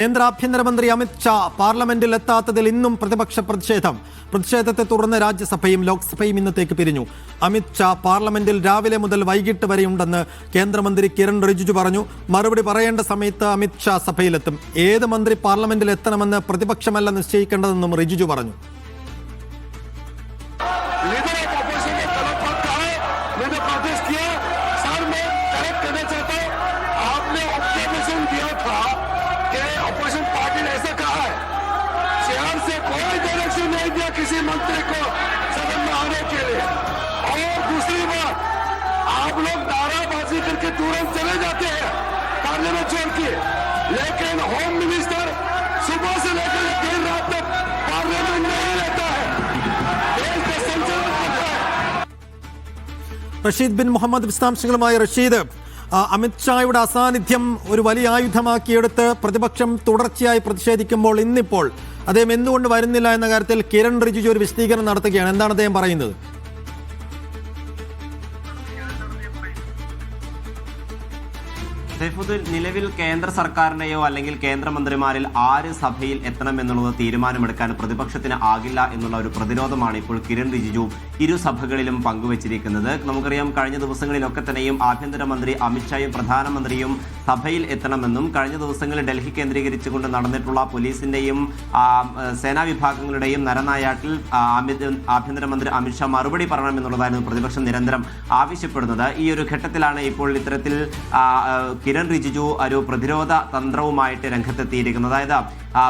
കേന്ദ്ര ആഭ്യന്തരമന്ത്രി അമിത് ഷാ പാർലമെന്റിൽ എത്താത്തതിൽ ഇന്നും പ്രതിപക്ഷ പ്രതിഷേധത്തെ തുടർന്ന് രാജ്യസഭയും ലോക്സഭയും ഇന്നത്തേക്ക് പിരിഞ്ഞു. അമിത് ഷാ പാർലമെന്റിൽ രാവിലെ മുതൽ വൈകിട്ട് വരെയുണ്ടെന്ന് കേന്ദ്രമന്ത്രി കിരൺ റിജിജു പറഞ്ഞു. മറുപടി പറയേണ്ട സമയത്ത് അമിത് ഷാ സഭയിലെത്തും. ഏത് മന്ത്രി പാർലമെന്റിൽ എത്തണമെന്ന് പ്രതിപക്ഷമല്ല നിശ്ചയിക്കേണ്ടതെന്നും റിജിജു പറഞ്ഞു. किसी मंत्री को सदन में आने के लिए, और दूसरी बात, आप लोग नाराबाजी करके तुरंत चले जाते हैं पार्लियामेंट छोड़ के, लेकिन होम मिनिस्टर सुबह से लेकर देर रात तक पार्लियामेंट नहीं रहता है. देश का संचालन करता है. റഷീദ് ബിൻ മുഹമ്മദ് വിശദാംശങ്ങളുമായി. റഷീദ്, അമിത് ഷായുടെ അസാന്നിധ്യം ഒരു വലിയ ആയുധമാക്കിയെടുത്ത് പ്രതിപക്ഷം തുടർച്ചയായി പ്രതിഷേധിക്കുമ്പോൾ ഇന്നിപ്പോൾ അദ്ദേഹം എന്തുകൊണ്ട് വരുന്നില്ല എന്ന കാര്യത്തിൽ കിരൺ റിജിജു ഒരു വിശദീകരണം നടത്തുകയാണ്. എന്താണ് അദ്ദേഹം പറയുന്നത്? നിലവിൽ കേന്ദ്ര സർക്കാരിനെയോ അല്ലെങ്കിൽ കേന്ദ്രമന്ത്രിമാരിൽ ആര് സഭയിൽ എത്തണമെന്നുള്ളത് തീരുമാനമെടുക്കാൻ പ്രതിപക്ഷത്തിന് ആകില്ല എന്നുള്ള ഒരു പ്രതിരോധമാണ് ഇപ്പോൾ കിരൺ റിജിജു ഇരു സഭകളിലും പങ്കുവച്ചിരിക്കുന്നത്. നമുക്കറിയാം, കഴിഞ്ഞ ദിവസങ്ങളിലൊക്കെ തന്നെയും ആഭ്യന്തരമന്ത്രി അമിത്ഷായും പ്രധാനമന്ത്രിയും സഭയിൽ എത്തണമെന്നും കഴിഞ്ഞ ദിവസങ്ങളിൽ ഡൽഹി കേന്ദ്രീകരിച്ചുകൊണ്ട് നടന്നിട്ടുള്ള പോലീസിന്റെയും സേനാ വിഭാഗങ്ങളുടെയും നരനായാട്ടിൽ ആഭ്യന്തരമന്ത്രി അമിത്ഷാ മറുപടി പറയണമെന്നുള്ളതായിരുന്നു പ്രതിപക്ഷം നിരന്തരം ആവശ്യപ്പെടുന്നത്. ഈ ഒരു ഘട്ടത്തിലാണ് ഇപ്പോൾ ഇത്തരത്തിൽ കിരൺ റിജിജു ഒരു പ്രതിരോധ തന്ത്രവുമായിട്ട് രംഗത്തെത്തിയിരിക്കുന്നത്. അതായത്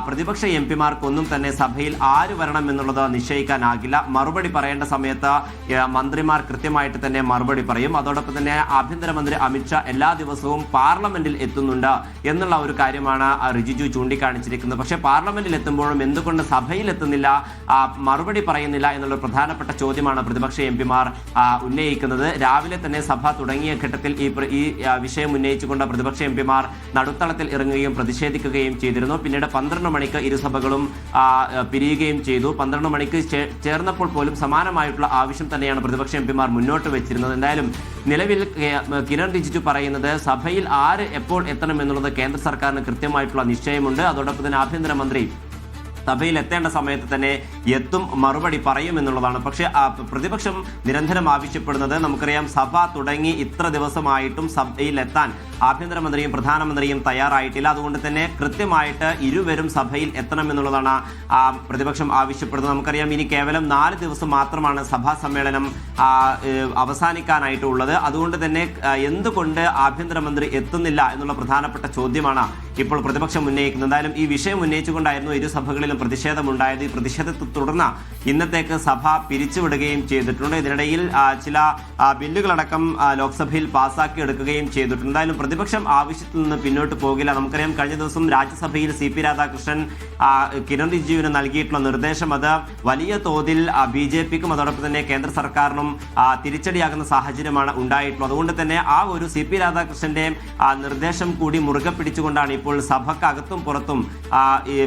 പ്രതിപക്ഷ എം പിമാർക്കൊന്നും തന്നെ സഭയിൽ ആര് വരണം എന്നുള്ളത് നിശ്ചയിക്കാനാകില്ല. മറുപടി പറയേണ്ട സമയത്ത് മന്ത്രിമാർ കൃത്യമായിട്ട് തന്നെ മറുപടി പറയും. അതോടൊപ്പം തന്നെ ആഭ്യന്തരമന്ത്രി അമിത്ഷാ എല്ലാ ദിവസവും പാർലമെന്റിൽ എത്തുന്നുണ്ട് എന്നുള്ള ഒരു കാര്യമാണ് റിജിജു ചൂണ്ടിക്കാണിച്ചിരിക്കുന്നത്. പക്ഷേ പാർലമെന്റിൽ എത്തുമ്പോഴും എന്തുകൊണ്ട് സഭയിൽ എത്തുന്നില്ല, മറുപടി പറയുന്നില്ല എന്നുള്ള പ്രധാനപ്പെട്ട ചോദ്യമാണ് പ്രതിപക്ഷ എം പിമാർ ഉന്നയിക്കുന്നത്. രാവിലെ തന്നെ സഭ തുടങ്ങിയ ഘട്ടത്തിൽ ഈ വിഷയം ഉന്നയിച്ചുകൊണ്ട് പ്രതിപക്ഷ എം പിമാർ നടുത്തളത്തിൽ ഇറങ്ങുകയും പ്രതിഷേധിക്കുകയും ചെയ്തിരുന്നു. പിന്നീട് 12 മണിക്ക് ഇരുസഭകളും പിരിയുകയും ചെയ്തു. 12 മണിക്ക് ചേർന്നപ്പോൾ പോലും സമാനമായിട്ടുള്ള ആവശ്യം തന്നെയാണ് പ്രതിപക്ഷ എം പിമാർ മുന്നോട്ട് വെച്ചിരുന്നത്. എന്തായാലും നിലവിൽ കിരൺ റിജിജു പറയുന്നത് സഭയിൽ ആര് എപ്പോൾ എത്തണം എന്നുള്ളത് കേന്ദ്ര സർക്കാരിന് കൃത്യമായിട്ടുള്ള നിശ്ചയമുണ്ട്. അതോടൊപ്പം തന്നെ ആഭ്യന്തരമന്ത്രി സഭയിൽ എത്തേണ്ട സമയത്ത് തന്നെ എത്തും, മറുപടി പറയും എന്നുള്ളതാണ്. പക്ഷേ പ്രതിപക്ഷം നിരന്തരം ആവശ്യപ്പെടുന്നത്, നമുക്കറിയാം, സഭ തുടങ്ങി ഇത്ര ദിവസമായിട്ടും സഭയിൽ എത്താൻ ആഭ്യന്തരമന്ത്രിയും പ്രധാനമന്ത്രിയും തയ്യാറായിട്ടില്ല. അതുകൊണ്ട് തന്നെ കൃത്യമായിട്ട് ഇരുവരും സഭയിൽ എത്തണം എന്നുള്ളതാണ് പ്രതിപക്ഷം ആവശ്യപ്പെടുന്നത്. നമുക്കറിയാം, ഇനി കേവലം 4 ദിവസം മാത്രമാണ് സഭാ സമ്മേളനം അവസാനിക്കാനായിട്ടുള്ളത്. അതുകൊണ്ട് തന്നെ എന്തുകൊണ്ട് ആഭ്യന്തരമന്ത്രി എത്തുന്നില്ല എന്നുള്ള പ്രധാനപ്പെട്ട ചോദ്യമാണ് ഇപ്പോൾ പ്രതിപക്ഷം ഉന്നയിക്കുന്നത്. എന്തായാലും ഈ വിഷയം ഉന്നയിച്ചുകൊണ്ടായിരുന്നു ഇരു സഭകളിലും പ്രതിഷേധമുണ്ടായത്. ഈ പ്രതിഷേധത്തെ തുടർന്ന് ഇന്നത്തേക്ക് സഭ പിരിച്ചുവിടുകയും ചെയ്തിട്ടുണ്ട്. ഇതിനിടയിൽ ചില ബില്ലുകളടക്കം ലോക്സഭയിൽ പാസ്സാക്കി എടുക്കുകയും ചെയ്തിട്ടുണ്ട്. എന്തായാലും പ്രതിപക്ഷം ആവശ്യത്തിൽ നിന്ന് പിന്നോട്ട് പോകില്ല. നമുക്കറിയാം, കഴിഞ്ഞ ദിവസം രാജ്യസഭയിൽ CP രാധാകൃഷ്ണൻ കിരൺ റിജിജുവിന് നൽകിയിട്ടുള്ള നിർദ്ദേശം അത് വലിയ തോതിൽ BJPക്കും അതോടൊപ്പം തന്നെ കേന്ദ്ര സർക്കാരിനും തിരിച്ചടിയാകുന്ന സാഹചര്യമാണ് ഉണ്ടായിട്ടുള്ളത്. അതുകൊണ്ട് തന്നെ ആ ഒരു CP രാധാകൃഷ്ണന്റെ നിർദ്ദേശം കൂടി മുറുകെ പിടിച്ചുകൊണ്ടാണ് ഇപ്പോൾ സഭക്കകത്തും പുറത്തും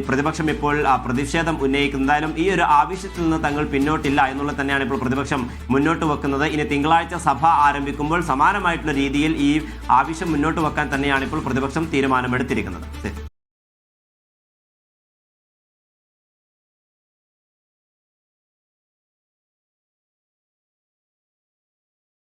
പ്രതിപക്ഷം ഇപ്പോൾ പ്രതിഷേധം ഉന്നയിക്കുന്നത്. എന്തായാലും ഈ ഒരു ആവശ്യത്തിൽ നിന്ന് തങ്ങൾ പിന്നോട്ടില്ല എന്നുള്ളത് തന്നെയാണ് ഇപ്പോൾ പ്രതിപക്ഷം മുന്നോട്ട് വെക്കുന്നത്. ഇനി തിങ്കളാഴ്ച സഭ ആരംഭിക്കുമ്പോൾ സമാനമായിട്ടുള്ള രീതിയിൽ ഈ ആവശ്യം മുന്നോട്ട് വെക്കാൻ തന്നെയാണ് ഇപ്പോൾ പ്രതിപക്ഷം തീരുമാനമെടുത്തിരിക്കുന്നത്.